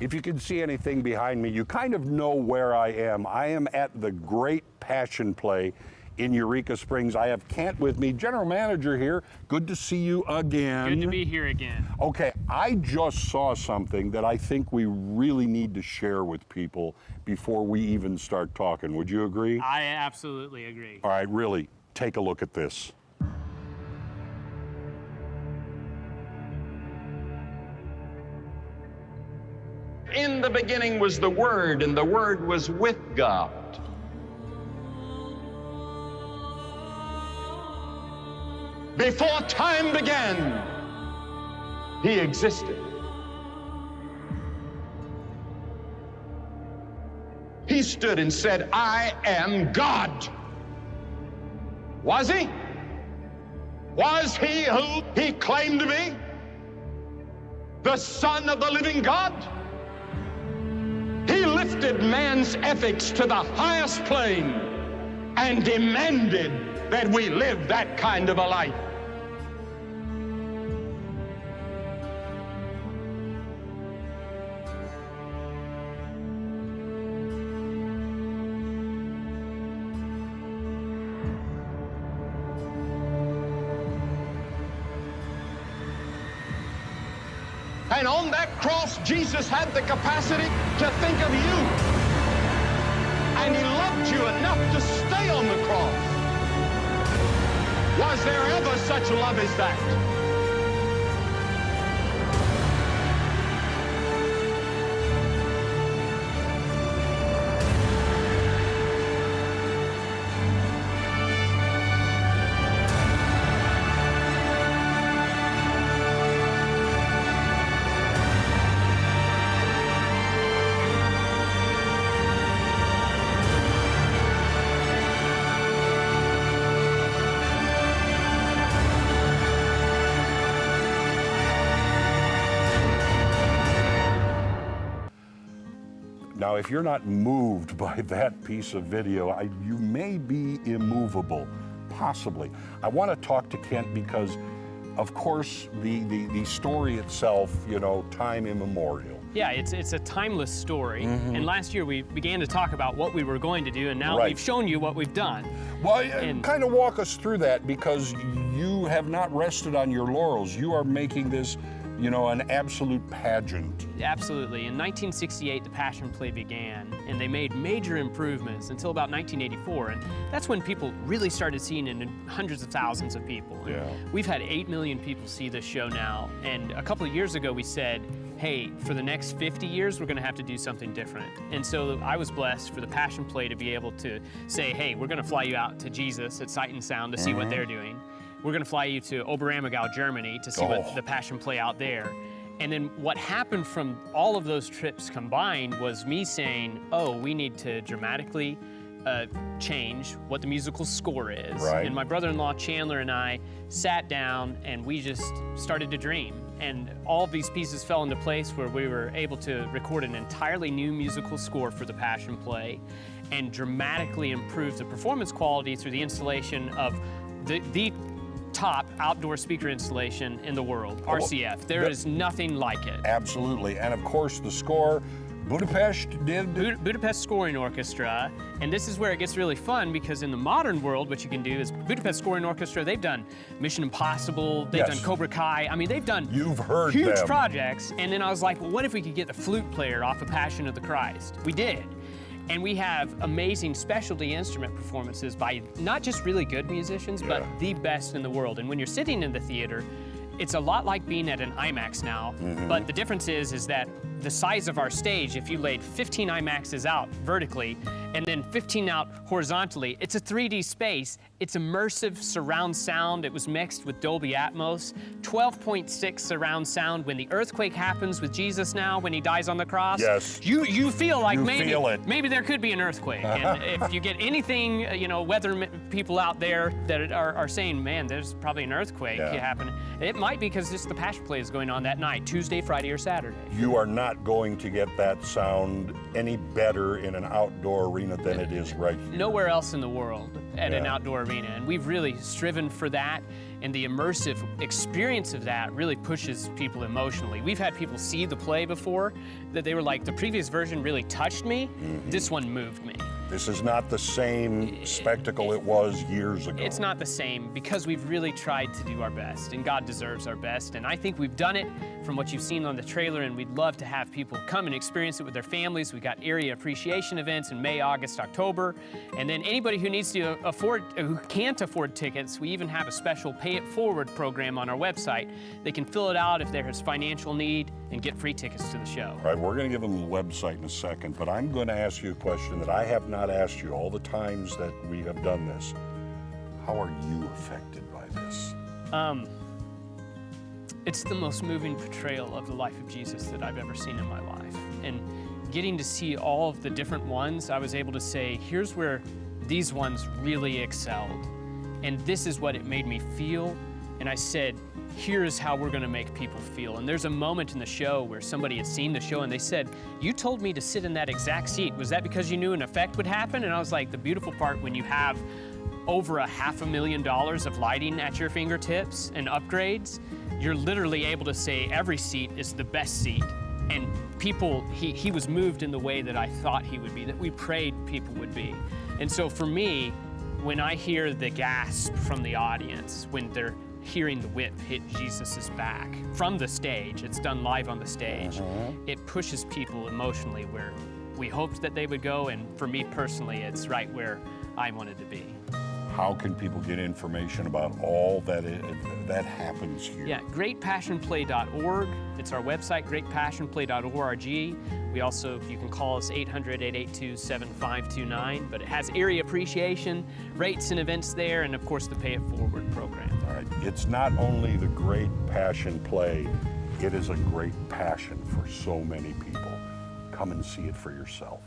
If you can see anything behind me, you kind of know where I am. I am at the Great Passion Play in Eureka Springs. I have Kent with me, general manager here. Good to see you again. Good to be here again. Okay, I just saw something that I think we really need to share with people before we even start talking. Would you agree? I absolutely agree. All right, really, take a look at this. In the beginning was the Word, and the Word was with God. Before time began, He existed. He stood and said, I am God. Was He? Was He who He claimed to be? The Son of the living God? He lifted man's ethics to the highest plane and demanded that we live that kind of a life. And on that cross, Jesus had the capacity to think of you. And He loved you enough to stay on the cross. Was there ever such love as that? Now, if you're not moved by that piece of video, you may be immovable, possibly. I want to talk to Kent because, of course, the story itself, you know, time immemorial. Yeah, it's a timeless story. And last year we began to talk about what we were going to do, and now we've shown you what we've done. Well, kind of walk us through that, because you have not rested on your laurels. You are making this, you know, an absolute pageant. Absolutely. In 1968, the Passion Play began, and they made major improvements until about 1984, and that's when people really started seeing it in hundreds of thousands of people. Yeah. We've had 8 million people see this show now, and a couple of years ago we said, hey, for the next 50 years, we're gonna have to do something different. And so I was blessed for the Passion Play to be able to say, hey, we're gonna fly you out to Jesus at Sight and Sound to see what they're doing. We're gonna fly you to Oberammergau, Germany to see what the Passion Play out there. And then what happened from all of those trips combined was me saying, oh, we need to dramatically change what the musical score is. Right. And my brother-in-law Chandler and I sat down and we just started to dream. And all of these pieces fell into place where we were able to record an entirely new musical score for the Passion Play and dramatically improve the performance quality through the installation of the top outdoor speaker installation in the world, RCF. There is nothing like it. Absolutely. And of course, the score, Budapest did? Budapest Scoring Orchestra, and this is where it gets really fun, because in the modern world, what you can do is Budapest Scoring Orchestra, they've done Mission Impossible, they've done Cobra Kai. I mean, they've done huge projects. And then I was like, well, what if we could get the flute player off of Passion of the Christ? We did. And we have amazing specialty instrument performances by not just really good musicians, but the best in the world. And when you're sitting in the theater, it's a lot like being at an IMAX now, but the difference is that the size of our stage, if you laid 15 IMAXs out vertically and then 15 out horizontally, it's a 3D space. It's immersive surround sound. It was mixed with Dolby Atmos, 12.6 surround sound. When the earthquake happens with Jesus now, when he dies on the cross, you feel like maybe there could be an earthquake. And if you get anything, you know, weather people out there that are saying, man, there's probably an earthquake happening, it might be because just the Passion Play is going on that night, Tuesday, Friday, or Saturday. You are not not going to get that sound any better in an outdoor arena than it is right here. Nowhere else in the world at an outdoor arena. And we've really striven for that. And the immersive experience of that really pushes people emotionally. We've had people see the play before that they were like, the previous version really touched me. This one moved me. This is not the same spectacle it was years ago. It's not the same because we've really tried to do our best, and God deserves our best. And I think we've done it from what you've seen on the trailer, and we'd love to have people come and experience it with their families. We've got area appreciation events in May, August, October. And then anybody who needs to who can't afford tickets, we even have a special Pay It Forward program on our website. They can fill it out if there's financial need and get free tickets to the show. All right, we're going to give them the website in a second, but I'm going to ask you a question that I have not asked you all the times that we have done this. How are you affected by this? It's the most moving portrayal of the life of Jesus that I've ever seen in my life. And getting to see all of the different ones, I was able to say, here's where these ones really excelled. And this is what it made me feel. And I said, here's how we're gonna make people feel. And there's a moment in the show where somebody had seen the show and they said, you told me to sit in that exact seat. Was that because you knew an effect would happen? And I was like, the beautiful part when you have over $500,000 of lighting at your fingertips and upgrades, you're literally able to say every seat is the best seat. And people, he was moved in the way that I thought he would be, that we prayed people would be. And so for me, when I hear the gasp from the audience, when they're hearing the whip hit Jesus's back from the stage, it's done live on the stage, it pushes people emotionally where we hoped that they would go, and for me personally, it's right where I wanted to be. How can people get information about all that that happens here? Yeah, greatpassionplay.org. It's our website, greatpassionplay.org. We also, you can call us 800-882-7529, but it has area appreciation, rates and events there, and of course the Pay It Forward program. All right, it's not only the Great Passion Play, it is a great passion for so many people. Come and see it for yourself.